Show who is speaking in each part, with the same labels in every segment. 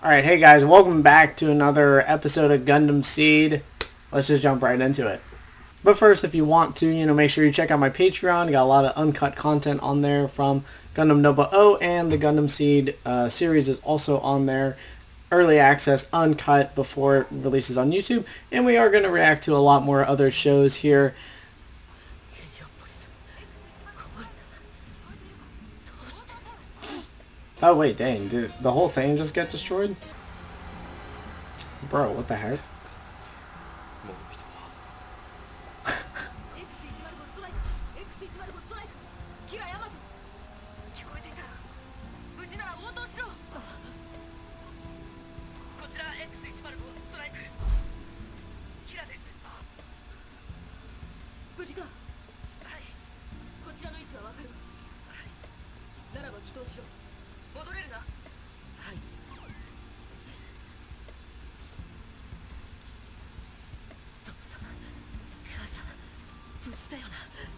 Speaker 1: Alright, hey guys, welcome back to another episode of Gundam Seed. Let's just jump right into it. But first, if you want to, make sure you check out my Patreon. Got a lot of uncut content on there from Gundam Nova O, and the Gundam Seed series is also on there. Early access, uncut, before it releases on YouTube. And we are going to react to a lot more other shows here. Oh wait, dang, did the whole thing just get destroyed? Bro, what the heck?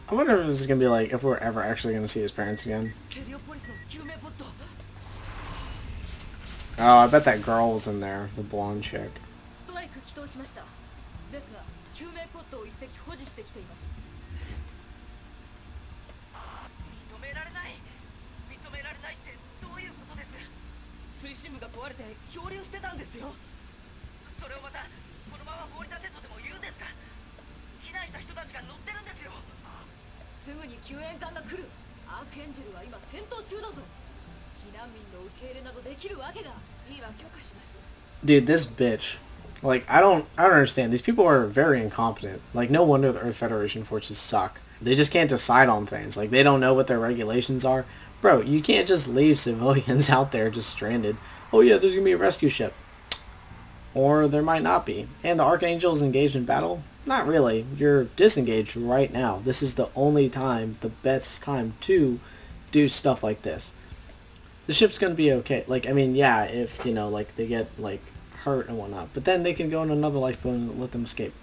Speaker 1: I wonder if this is going to be like, if we're ever actually going to see his parents again. Oh, I bet that girl was in there, the blonde chick. Dude, this bitch. Like, I don't understand. These people are very incompetent. Like, no wonder the Earth Federation forces suck. They just can't decide on things. Like, they don't know what their regulations are. Bro, you can't just leave civilians out there just stranded. Oh yeah, there's gonna be a rescue ship. Or there might not be. And the Archangel is engaged in battle? Not really. You're disengaged right now. This is the only time, the best time to do stuff like this. The ship's gonna be okay. Like, I mean, yeah, if, like, they get, like, hurt and whatnot. But then they can go in another lifeboat and let them escape.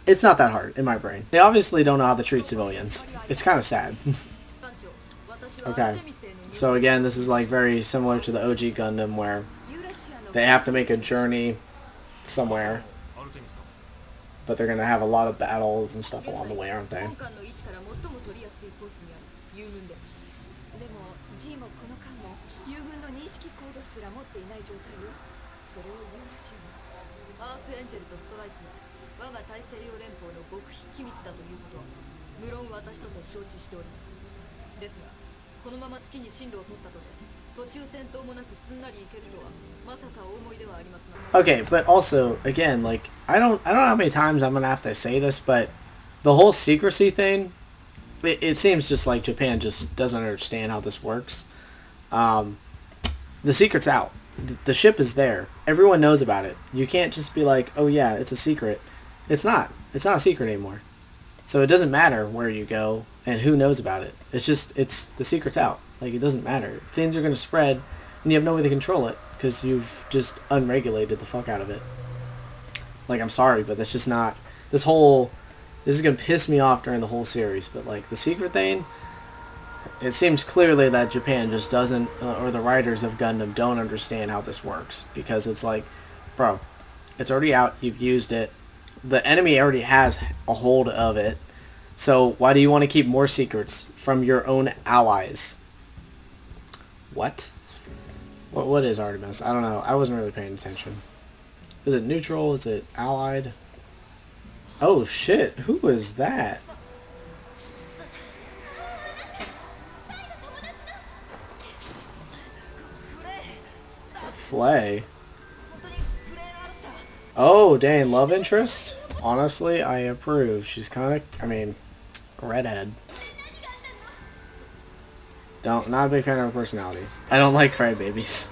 Speaker 1: It's not that hard in my brain. They obviously don't know how to treat civilians. It's kind of sad. Okay. So again, this is, like, very similar to the OG Gundam where they have to make a journey somewhere. But they're going to have a lot of battles and stuff along the way, aren't they? Okay, but also, again, like, I don't know how many times I'm gonna have to say this, but the whole secrecy thing, it seems just like Japan just doesn't understand how this works. The secret's out. The ship is there. Everyone knows about it. You can't just be like, oh yeah, it's a secret. It's not. It's not a secret anymore. So it doesn't matter where you go and who knows about it. The secret's out. Like, it doesn't matter. Things are going to spread and you have no way to control it because you've just unregulated the fuck out of it. Like, I'm sorry, but that's just not... This is going to piss me off during the whole series, but, like, the secret thing, it seems clearly that Japan just doesn't, or the writers of Gundam don't understand how this works. Because it's like, bro, it's already out, you've used it, the enemy already has a hold of it, so why do you want to keep more secrets from your own allies? What? What is Artemis? I don't know. I wasn't really paying attention. Is it neutral? Is it allied? Oh shit, who is that? Flay? Oh, dang, love interest? Honestly, I approve. She's kind of, I mean, a redhead. Not a big fan of her personality. I don't like crybabies.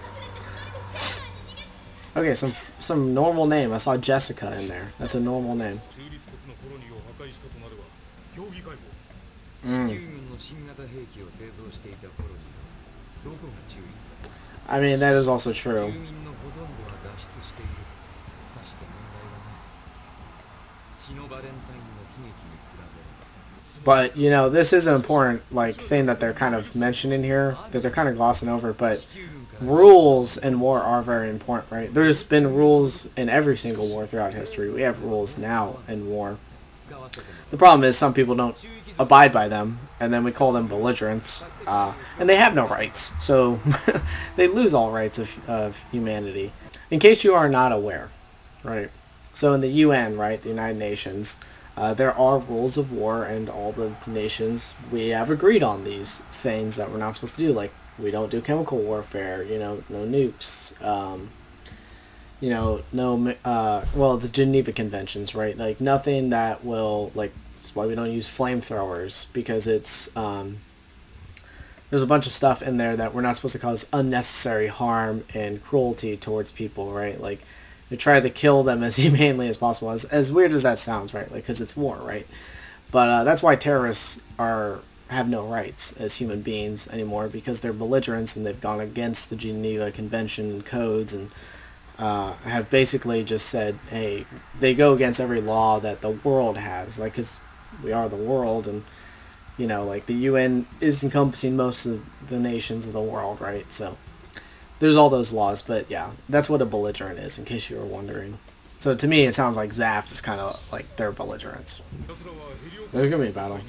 Speaker 1: Okay, some normal name. I saw Jessica in there. That's a normal name. I mean, that is also true. But, you know, this is an important, like, thing that they're kind of mentioning here, that they're kind of glossing over, but rules in war are very important, right? There's been rules in every single war throughout history. We have rules now in war. The problem is some people don't abide by them, and then we call them belligerents, and they have no rights. So they lose all rights of humanity. In case you are not aware, right? So in the UN, right, the United Nations, there are rules of war, and all the nations, we have agreed on these things that we're not supposed to do. Like, we don't do chemical warfare, you know, no nukes, you know, no, well, the Geneva Conventions, right? Like, nothing that will, like, that's why we don't use flamethrowers, because it's, there's a bunch of stuff in there that we're not supposed to cause unnecessary harm and cruelty towards people, right? Like, to try to kill them as humanely as possible, as weird as that sounds, right? Like, because it's war, right? But that's why terrorists have no rights as human beings anymore, because they're belligerents and they've gone against the Geneva Convention codes and have basically just said, hey, they go against every law that the world has, like, because we are the world, and, you know, like, the UN is encompassing most of the nations of the world, right? So there's all those laws, but yeah, that's what a belligerent is, in case you were wondering. So to me, it sounds like Zaft is kind of like they're belligerents. There's gonna be a battle.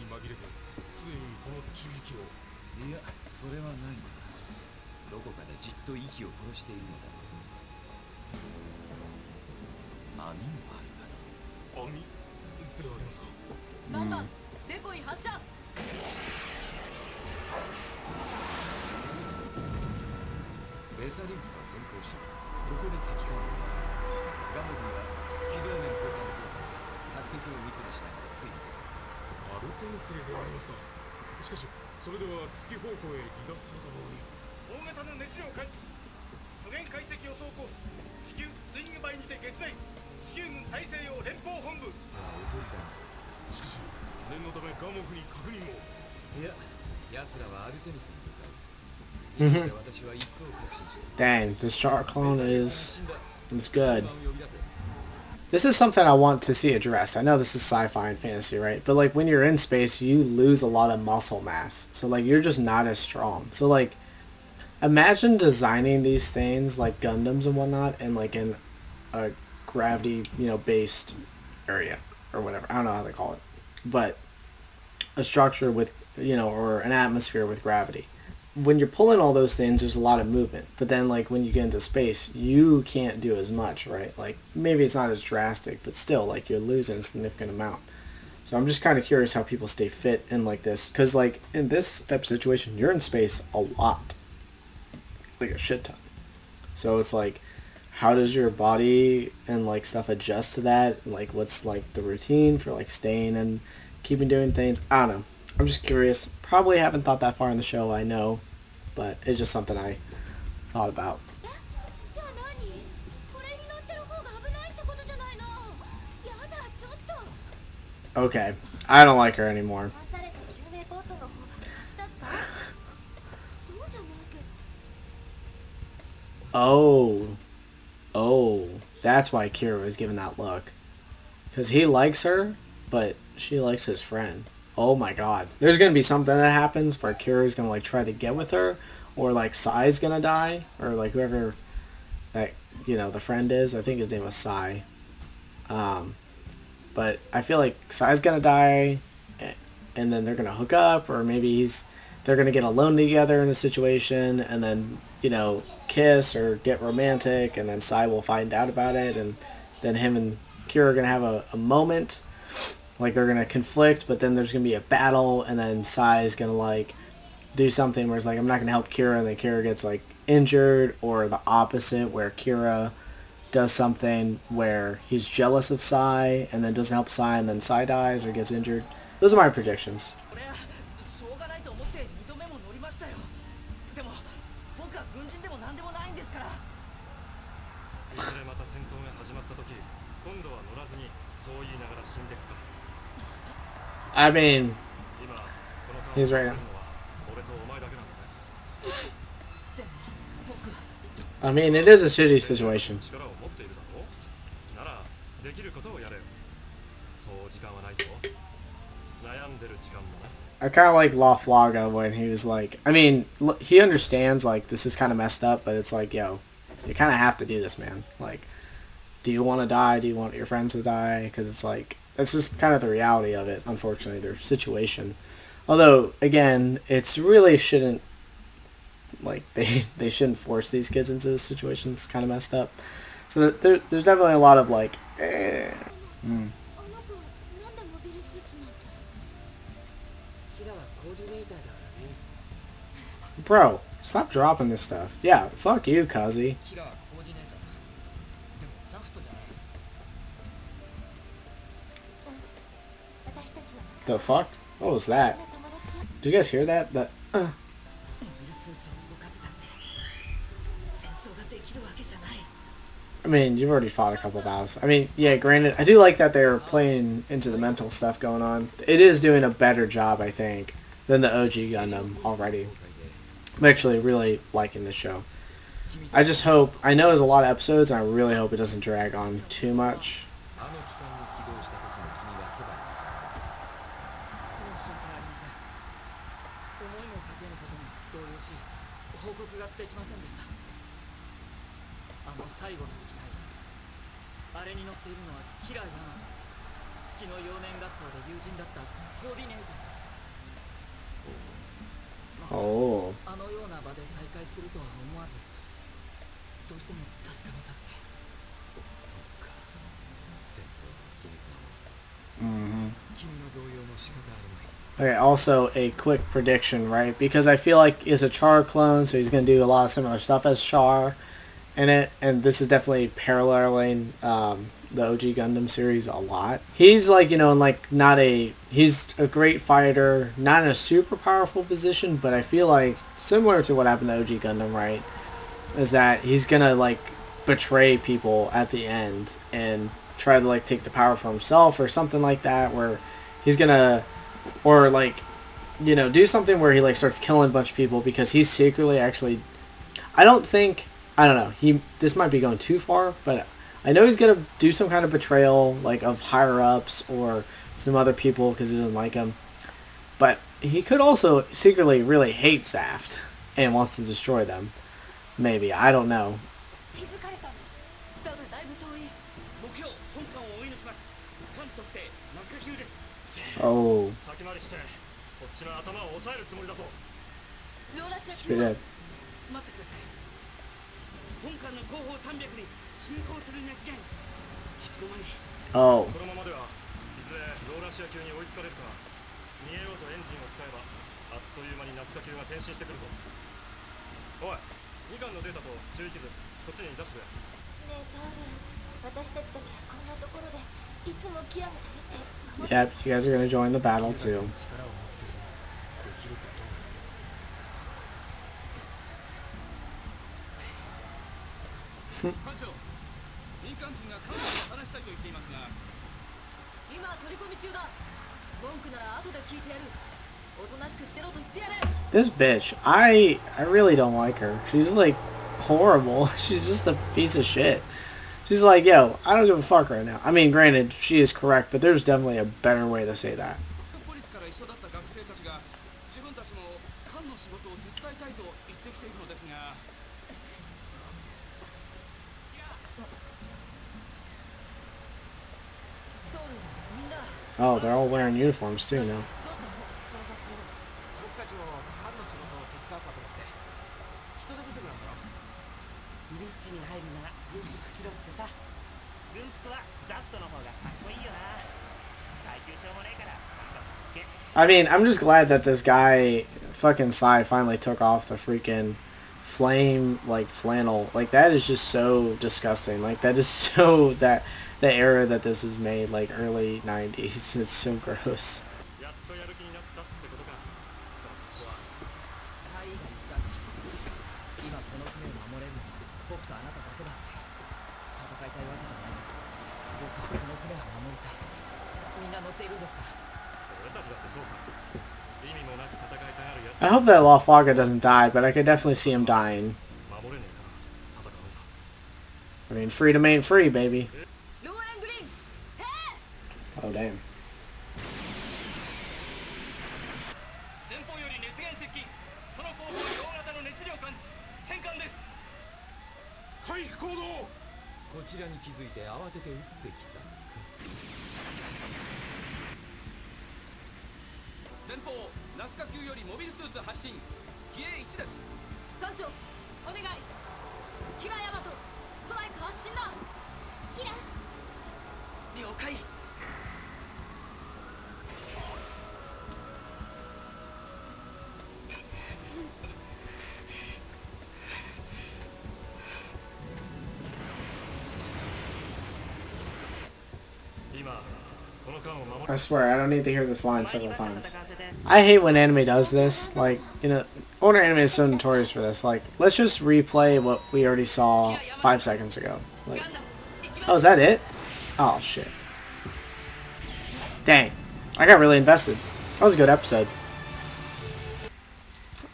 Speaker 1: Dang, this Char clone is good. This is something I want to see addressed. I know this is sci-fi and fantasy, right? But like when you're in space, you lose a lot of muscle mass. So like you're just not as strong. So like imagine designing these things like Gundams and whatnot, and like in a gravity, you know, based area or whatever. I don't know how they call it, but a structure with, you know, or an atmosphere with gravity. When you're pulling all those things, there's a lot of movement. But then, like, when you get into space, you can't do as much, right? Like, maybe it's not as drastic, but still, like, you're losing a significant amount. So I'm just kind of curious how people stay fit in, like, this. Because, like, in this type of situation, you're in space a lot. Like, a shit ton. So it's, like, how does your body and, like, stuff adjust to that? Like, what's, like, the routine for, like, staying and keeping doing things? I don't know. I'm just curious. Probably haven't thought that far in the show, I know. But it's just something I thought about. Okay. I don't like her anymore. Oh. Oh. That's why Kira was giving that look. Because he likes her, but she likes his friend. Oh my god. There's going to be something that happens where Kira's going to like try to get with her, or like Sai's going to die, or like whoever that, you know, the friend is. I think his name was Sai. But I feel like Sai's going to die, and then they're going to hook up, or maybe they're going to get alone together in a situation, and then, you know, kiss or get romantic, and then Sai will find out about it, and then him and Kira are going to have a moment. Like, they're going to conflict, but then there's going to be a battle, and then Sai is going to, like, do something where it's like, I'm not going to help Kira, and then Kira gets, like, injured, or the opposite, where Kira does something where he's jealous of Sai, and then doesn't help Sai, and then Sai dies or gets injured. Those are my predictions. I mean, he's right now. I mean, it is a shitty situation. I kind of like Laflaga when he was like, I mean, he understands like this is kind of messed up, but it's like, yo, you kind of have to do this, man. Like, do you want to die? Do you want your friends to die? Because it's like that's just kind of the reality of it. Unfortunately, their situation. Although, again, it's really shouldn't like they shouldn't force these kids into this situation. It's kind of messed up. So there's definitely a lot of like, mm. Bro, stop dropping this stuff. Yeah, fuck you, Kazi. The fuck? What was that? Did you guys hear that? That. I mean, you've already fought a couple battles. I mean, yeah, granted, I do like that they're playing into the mental stuff going on. It is doing a better job, I think, than the OG Gundam already. I'm actually really liking this show. I just hope, I know there's a lot of episodes, and I really hope it doesn't drag on too much. Oh. Mm-hmm. Okay, also a quick prediction, right? Because I feel like he's a Char clone, so he's going to do a lot of similar stuff as Char in it, and this is definitely paralleling the OG Gundam series a lot. He's like, you know, like he's a great fighter, not in a super powerful position, but I feel like similar to what happened to OG Gundam, right? Is that he's gonna like betray people at the end and try to like take the power for himself or something like that, where he's gonna, or like, you know, do something where he like starts killing a bunch of people because he's secretly actually, I don't know, this might be going too far, but I know he's gonna do some kind of betrayal, like of higher ups or some other people because he doesn't like him. But he could also secretly really hate Saft and wants to destroy them. Maybe, I don't know. Oh. Straight up. Oh. Yep, you guys are gonna join the battle too. This bitch, I really don't like her. She's like horrible. She's just a piece of shit. She's like, yo, I don't give a fuck right now. I mean, granted, she is correct, but there's definitely a better way to say that. Oh, they're all wearing uniforms too now. I mean, I'm just glad that this guy, fucking Sai, finally took off the freaking flame, like, flannel. Like, that is just so disgusting. Like, that is so, the era that this was made, like, early 90s. It's so gross. I hope that Laflaga doesn't die, but I could definitely see him dying. I mean, freedom ain't free, baby. Oh, damn.
Speaker 2: 前方ナスカ級よりモビルスーツ発進機影1です。
Speaker 3: 艦長お願い。キラヤマトストライク発進だ。キラ
Speaker 2: 了解。
Speaker 1: I swear, I don't need to hear this line several times. I hate when anime does this. Like, you know, older anime is so notorious for this. Like, let's just replay what we already saw 5 seconds ago. Like, oh, is that it? Oh, shit. Dang. I got really invested. That was a good episode.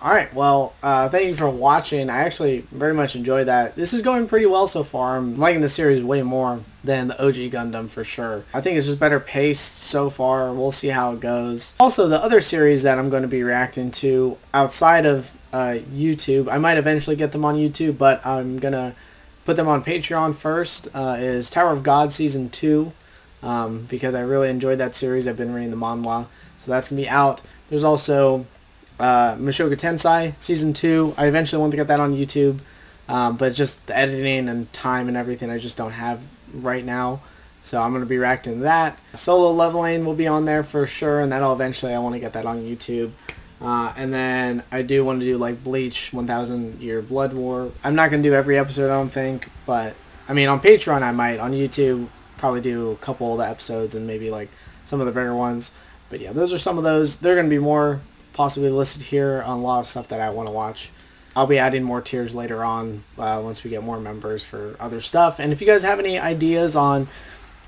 Speaker 1: Alright, well, thank you for watching. I actually very much enjoyed that. This is going pretty well so far. I'm liking the series way more than the OG Gundam for sure. I think it's just better paced so far. We'll see how it goes. Also, the other series that I'm going to be reacting to outside of YouTube, I might eventually get them on YouTube, but I'm going to put them on Patreon first, is Tower of God Season 2, because I really enjoyed that series. I've been reading the manhwa, so that's going to be out. There's also Mushoku Tensei Season 2. I eventually want to get that on YouTube, but just the editing and time and everything I just don't have right now. So I'm going to be reacting to that. Solo Leveling will be on there for sure, and that'll eventually, I want to get that on YouTube. And then I do want to do like Bleach 1000 Year Blood War. I'm not going to do every episode, I don't think, but I mean on Patreon I might. On YouTube probably do a couple of the episodes and maybe like some of the bigger ones. But yeah, those are some of those. They're going to be more possibly listed here on a lot of stuff that I want to watch. I'll be adding more tiers later on once we get more members for other stuff. And if you guys have any ideas on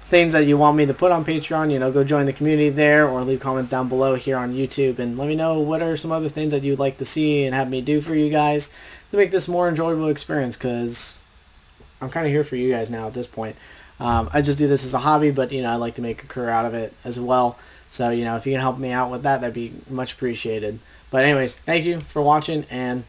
Speaker 1: things that you want me to put on Patreon, you know, go join the community there or leave comments down below here on YouTube and let me know what are some other things that you'd like to see and have me do for you guys to make this more enjoyable experience, because I'm kind of here for you guys now at this point. I just do this as a hobby, but you know, I like to make a career out of it as well. So, you know, if you can help me out with that, that'd be much appreciated. But anyways, thank you for watching, and